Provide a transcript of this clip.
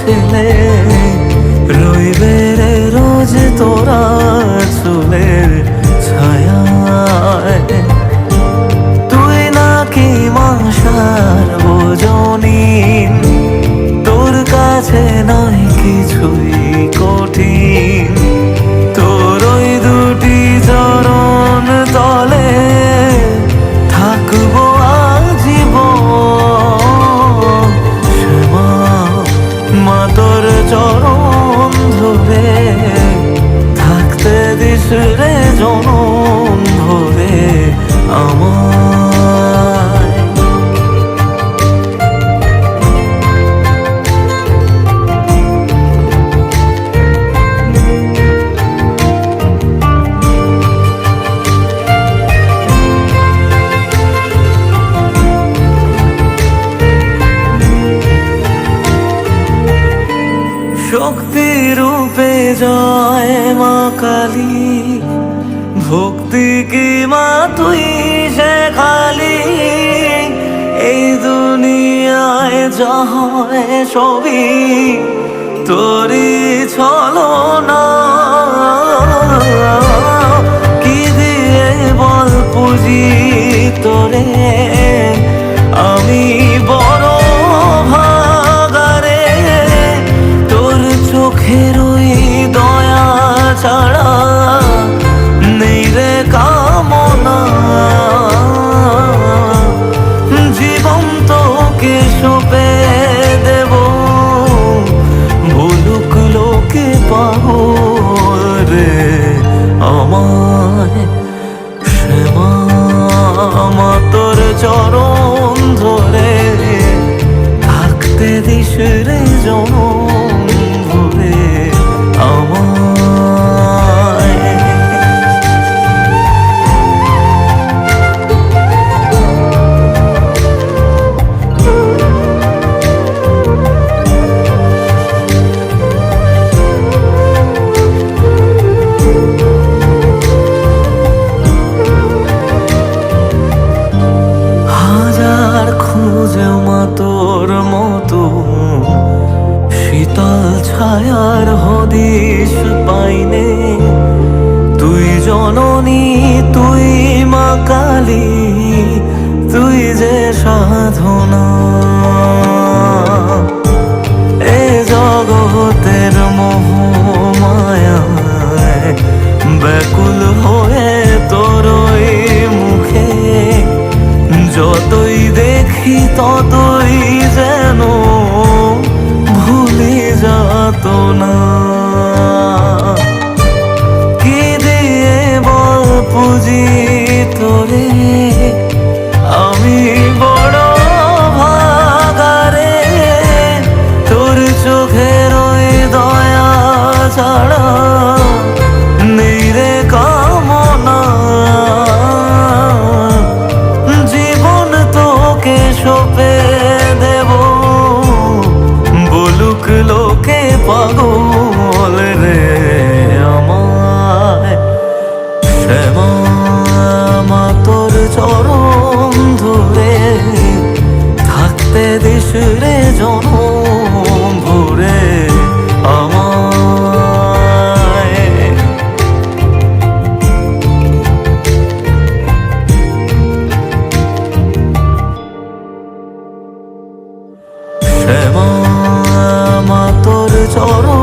ছেলে রইবে রে রোজ তোরা চুলের ছায়ায়। তুই নাকি মাসার বোঝনিন, তোর কাছে নাই কিছুই কঠিন। তোর ওই দুটি চরণ তলে থাকবো আজীবন। শ্যামা মা তোর চরণ ধরে থাকতে দিস রে জনম ভরে আমায়। শক্তি রূপে জয় মা কালী, ভক্তি কি মা তুই শেখালি। এই দুনিয়ায় যা হয় সবই তোরই ছলনা। কি দিয়ে বল পুজি তোরে আমি বড় ভাগারে। তোর চোখের ওই দয়া ছাড়া নেই রে কামনা। জীবন তোকে সঁপে দেব, বলুক লোকে পাগল রে আমায়। শ্যামা মা তোর চরণ ধরে থাকতে দিস রে জনম ভরে আমায়। হাজার খুঁজে মা তোর মতো শীতল ছায়ার হদিশ পাইনে। তুই জননী তুই মা কালী, তুই যে সাধনা। এ জগতের মোহ মায়ায় ব্যাকুল হয়ে তোর ওই মুখে যতই দেখি ততই যেন ভুলে যাত না। কি দিয়ে বল পুজি তোরে আমি বড় ভাগারে। তোর চোখের ওই দয়া ছাড়া নেই রে কামনা। জীবন তোকে সঁপে দেব, বলুক লোকে পাগল রে আমায়। শ্যামা মা তোর চরণ ধরে থাকতে দিস রে জনম ভরে আমায়। শ্যামা মা তোর চরণ